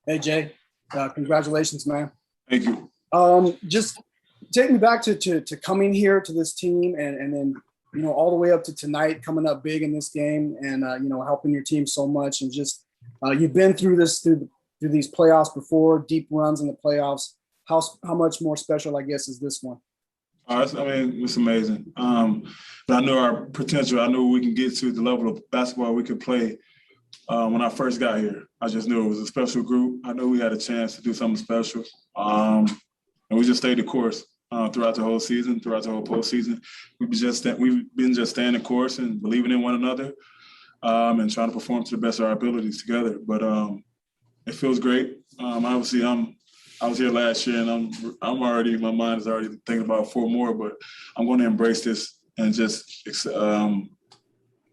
Hey Jay, congratulations, man. Thank you. Just take me back to coming here to this team and then all the way up to tonight, coming up big in this game and helping your team so much and just you've been through this through these playoffs before, deep runs in the playoffs. How much more special I guess is this one? It's amazing. But I knew our potential. I knew we can get to the level of basketball we could play when I first got here. I just knew it was a special group. I knew we had a chance to do something special. And we just stayed the course throughout the whole season, throughout the whole postseason. We've been just staying the course and believing in one another and trying to perform to the best of our abilities together. But it feels great. Obviously, I was here last year, and I'm already, my mind is already thinking about 4 more. But I'm going to embrace this and just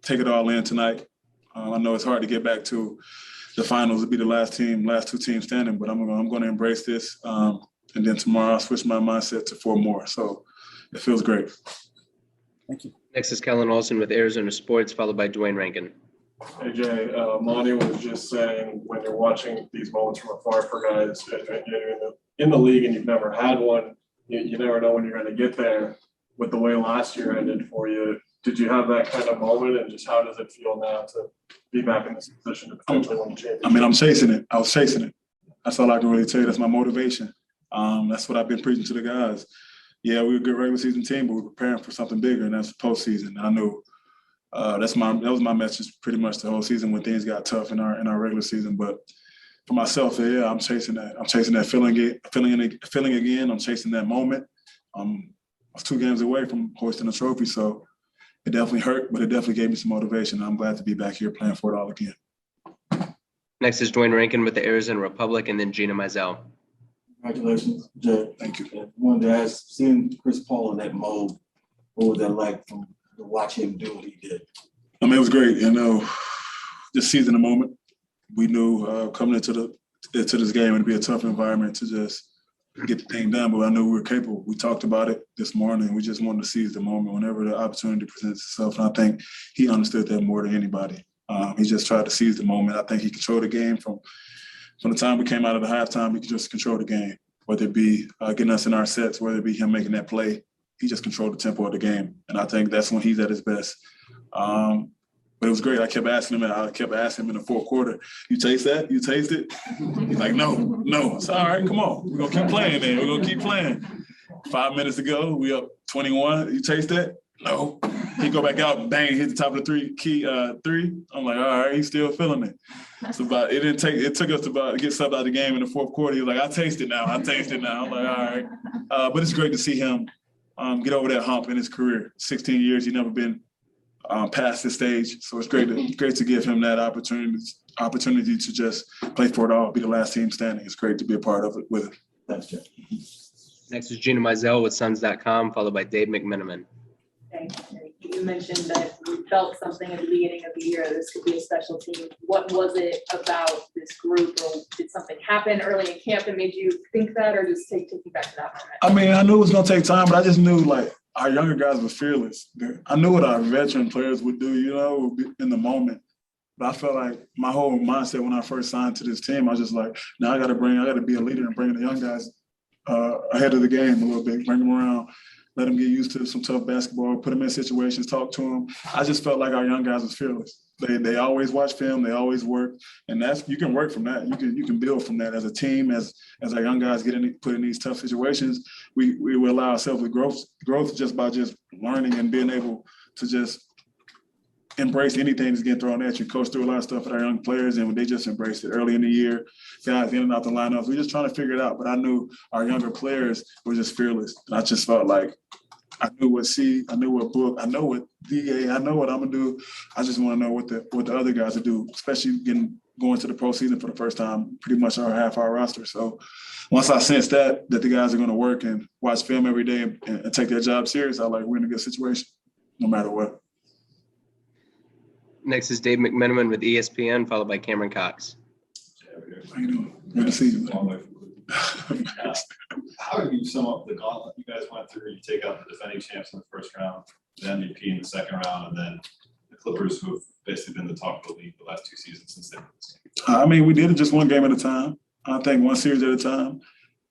take it all in tonight. I know it's hard to get back to the finals to be the last 2 teams standing, but I'm going to embrace this. And then tomorrow I'll switch my mindset to 4 more. So it feels great. Thank you. Next is Kellen Olson with Arizona Sports, followed by Dwayne Rankin. Hey Jay, Monty was just saying when you're watching these moments from afar for guys and you're in the league and you've never had one, you never know when you're going to get there. With the way last year ended for you, did you have that kind of moment, and just how does it feel now to be back in this position to potentially win the championship? I'm chasing it. I was chasing it. That's all I can really tell you. That's my motivation. That's what I've been preaching to the guys. Yeah, we're a good regular season team, but we're preparing for something bigger, and that's the postseason. And I knew that was my message pretty much the whole season when things got tough in our regular season. But for myself, yeah, I'm chasing that. I'm chasing that feeling again. I'm chasing that moment. I was 2 games away from hoisting a trophy, so it definitely hurt, but it definitely gave me some motivation. I'm glad to be back here playing for it all again. Next is Dwayne Rankin with the Arizona Republic, and then Gina Mizell. Congratulations, Jay. Thank you. I wanted to ask, seeing Chris Paul in that mode, what was that like to watch him do what he did? It was great. Just seizing the moment. We knew coming into this game it'd be a tough environment to just get the thing done, but I knew we were capable. We talked about it this morning. We just wanted to seize the moment whenever the opportunity presents itself, and I think he understood that more than anybody. He just tried to seize the moment. I think he controlled the game from the time we came out of the halftime. He could just control the game, whether it be getting us in our sets, whether it be him making that play. He just controlled the tempo of the game, and I think that's when he's at his best. But it was great. I kept asking him in the 4th quarter, "You taste that? You taste it?" He's like, "No." It's all right. Come on, we're gonna keep playing. Then we're gonna keep playing. 5 minutes ago, we up 21. You taste that? No. He go back out, bang, hit the top of the three. I'm like, all right, he's still feeling it. So it took us to about get something out of the game in the 4th quarter. He was like, I taste it now. I'm like, all right. But it's great to see him get over that hump in his career. 16 years, he's never been past this stage. So it's great to give him that opportunity to just play for it all, be the last team standing. It's great to be a part of it with him. Thanks, Jay. Next is Gina Mizell with Suns.com, followed by Dave McMenamin. Thanks. You mentioned that you felt something at the beginning of the year. This could be a special team. What was it about this group, or did something happen early in camp that made you think that, or just take you back to that moment? I knew it was going to take time, but I just knew, our younger guys were fearless. I knew what our veteran players would do, in the moment. But I felt like my whole mindset when I first signed to this team, I was just like, now I got to be a leader and bring the young guys ahead of the game a little bit, bring them around, let them get used to some tough basketball, put them in situations, talk to them. I just felt like our young guys was fearless. They always watch film, they always work, and you can work from that. You can build from that as a team. As our young guys put in these tough situations, we will allow ourselves to growth just by just learning and being able to just embrace anything that's getting thrown at you. Coach threw a lot of stuff at our young players, and they just embraced it early in the year. Guys in and out the lineups, we're just trying to figure it out. But I knew our younger players were just fearless, and I just felt like I knew what C, I knew what Book, I know what DA, I know what I'm gonna do. I just want to know what the other guys would do, especially going to the postseason for the first time, pretty much half our roster. So once I sensed that the guys are going to work and watch film every day and take their job serious, I we're in a good situation, no matter what. Next is Dave McMenamin with ESPN, followed by Cameron Cox. How you doing? Good to see you. How do you sum up the gauntlet you guys went through? You take out the defending champs in the first round, the MVP in the second round, and then the Clippers, who have basically been the talk of the league the last 2 seasons since then. We did it just one game at a time. I think one series at a time.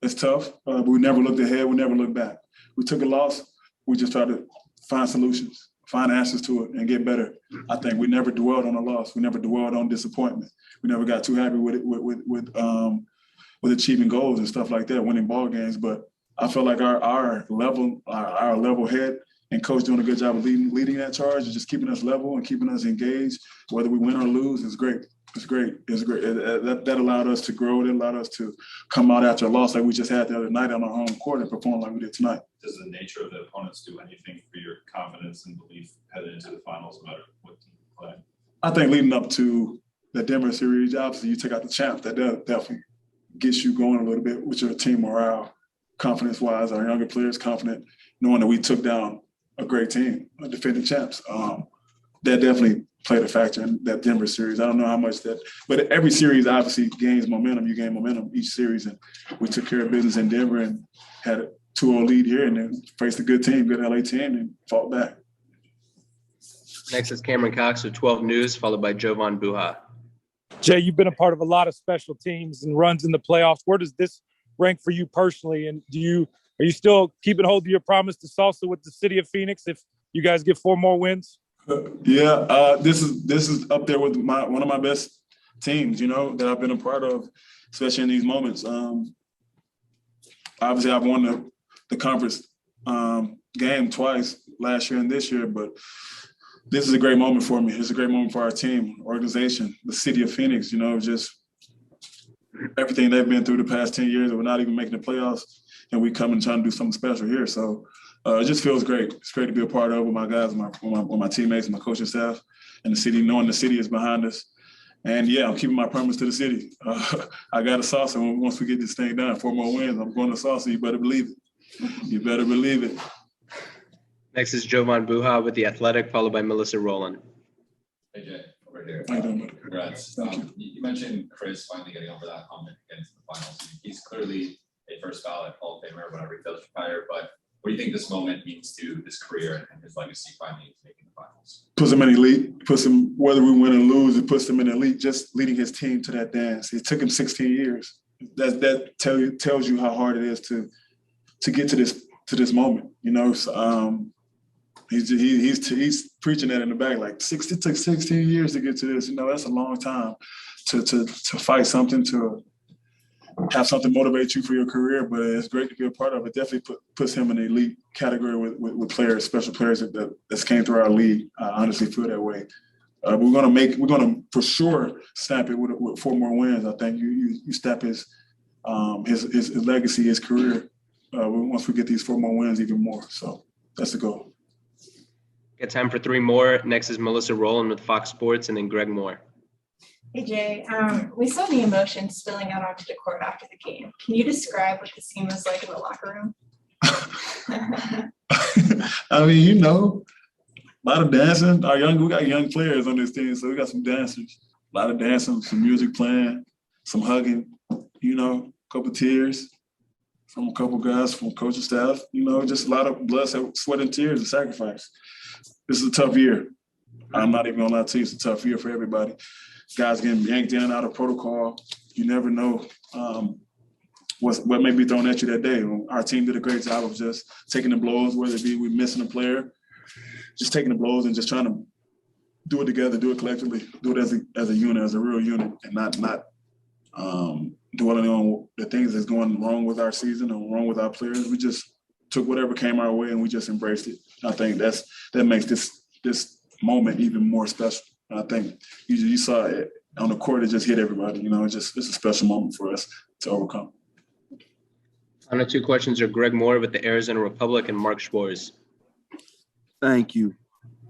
It's tough, but we never looked ahead. We never looked back. We took a loss. We just tried to find solutions, find answers to it, and get better. I think we never dwelled on a loss. We never dwelled on disappointment. We never got too happy with it, with achieving goals and stuff like that, winning ball games. But I feel like our level head and coach doing a good job of leading that charge and just keeping us level and keeping us engaged, whether we win or lose, is great. It's great. It's great. That allowed us to grow. It allowed us to come out after a loss like we just had the other night on our home court and perform like we did tonight. Does the nature of the opponents do anything for your confidence and belief headed into the finals, no matter what team you play? I think leading up to the Denver series, obviously you take out the champs, that definitely gets you going a little bit with your team morale, confidence-wise, our younger players confident, knowing that we took down a great team, a defending champs. That definitely played a factor in that Denver series. I don't know how much that, but every series obviously gains momentum. You gain momentum each series, and we took care of business in Denver and had a 2-0 lead here, and then faced a good team, good LA team, and fought back. Next is Cameron Cox with 12 News, followed by Jovan Buha. Jay, you've been a part of a lot of special teams and runs in the playoffs. Where does this rank for you personally? And are you still keeping hold of your promise to salsa with the city of Phoenix if you guys get 4 more wins? Yeah, this is up there with one of my best teams, that I've been a part of, especially in these moments. Obviously, I've won the conference game twice last year and this year, but this is a great moment for me. It's a great moment for our team, organization, the city of Phoenix, just everything they've been through the past 10 years. We're not even making the playoffs, and we come and trying to do something special here. So it just feels great. It's great to be a part of it with my guys, with my teammates, my coaching staff, and the city, knowing the city is behind us. And, yeah, I'm keeping my promise to the city. I got a salsa. Once we get this thing done, 4 more wins, I'm going to salsa. You better believe it. You better believe it. Next is Jovan Buha with The Athletic, followed by Melissa Rowland. Hey, Jay, over here. How you doing, buddy? Congrats. You mentioned Chris finally getting over that hump and getting to the finals. He's clearly a first ballot Hall of Famer whenever he does retire, but what do you think this moment means to his career and his legacy finally making the finals? Puts him in elite, whether we win or lose, it puts him in elite, just leading his team to that dance. It took him 16 years. That tells you how hard it is to get to this moment, So, he's preaching that in the back, like it took 16 years to get to this. That's a long time to fight something, to have something motivate you for your career, but it's great to be a part of it. Definitely puts him in the elite category with players, special players that came through our league. I honestly feel that way. We're gonna for sure stamp it with 4 more wins. I think you stamp his legacy, his career. Once we get these 4 more wins, even more. So that's the goal. Got time for 3 more. Next is Melissa Rowland with Fox Sports, and then Greg Moore. Hey Jay, we saw the emotion spilling out onto the court after the game. Can you describe what the scene was like in the locker room? I mean, a lot of dancing. We got young players on this team, so we got some dancers. A lot of dancing, some music playing, some hugging, a couple tears from a couple guys from coaching staff. Just a lot of blood, sweat, and tears and sacrifice. This is a tough year. I'm not even gonna lie to you, it's a tough year for everybody. Guys getting yanked in and out of protocol. You never know what may be thrown at you that day. Our team did a great job of just taking the blows, whether it be we missing a player, just taking the blows and just trying to do it together, do it collectively, do it as a unit, as a real unit, and not dwelling on the things that's going wrong with our season or wrong with our players. We just took whatever came our way and we just embraced it. I think that makes this moment even more special. I think you saw it on the court, it just hit everybody. It's a special moment for us to overcome. Final 2 questions are Greg Moore with the Arizona Republic and Mark Schwartz. Thank you.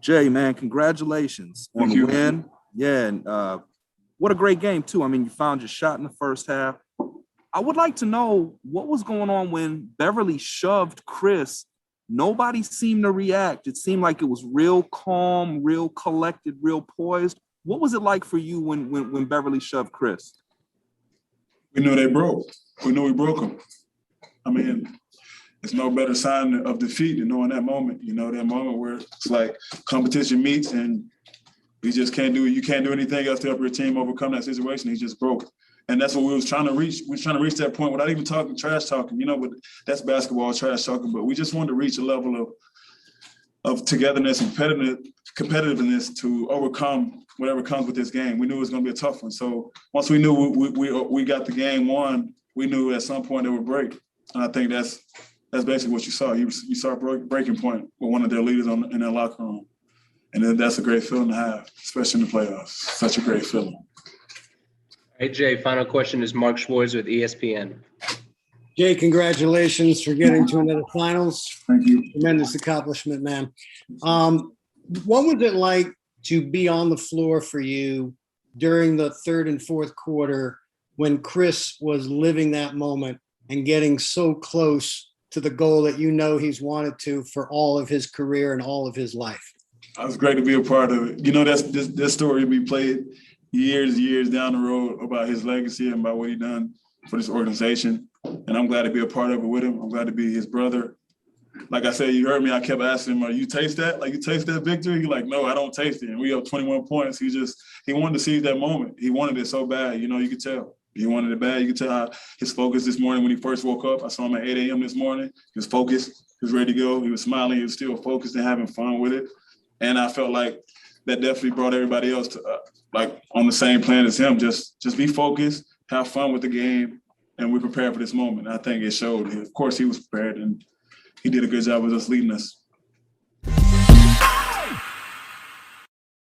Jay, man, congratulations on the win. Yeah, and what a great game, too. I mean, you found your shot in the first half. I would like to know what was going on when Beverly shoved Chris. Nobody seemed to react. It seemed like it was real calm, real collected, real poised. What was it like for you when Beverly shoved Chris? We knew they broke. We knew we broke them. I mean, it's no better sign of defeat than knowing that moment. That moment where it's like competition meets and He just can't do, you can't do anything else to help your team overcome that situation. He just broke. And that's what we was trying to reach. We was trying to reach that point without even talking trash talking, but that's basketball trash talking. But we just wanted to reach a level of togetherness and competitiveness to overcome whatever comes with this game. We knew it was going to be a tough one. So once we knew we got the game won, we knew at some point it would break. And I think that's basically what you saw. You saw a breaking point with one of their leaders in their locker room. And then that's a great feeling to have, especially in the playoffs. Such a great feeling. All right, Jay, final question is Mark Schwartz with ESPN. Jay, congratulations for getting to another finals. Thank you. Tremendous accomplishment, man. What was it like to be on the floor for you during the third and fourth quarter when Chris was living that moment and getting so close to the goal that he's wanted to for all of his career and all of his life? It was great to be a part of it. This story will be played years down the road about his legacy and about what he done for this organization. And I'm glad to be a part of it with him. I'm glad to be his brother. Like I said, you heard me, I kept asking him, you taste that? Like, you taste that victory? He's like, no, I don't taste it. And we up 21 points. He wanted to seize that moment. He wanted it so bad, you could tell. He wanted it bad. You could tell how his focus this morning when he first woke up. I saw him at 8 a.m. this morning. He was focused. He was ready to go. He was smiling. He was still focused and having fun with it. And I felt like that definitely brought everybody else to on the same plan as him. Just be focused, have fun with the game, and we're prepared for this moment. I think it showed. Of course, he was prepared, and he did a good job with us leading us.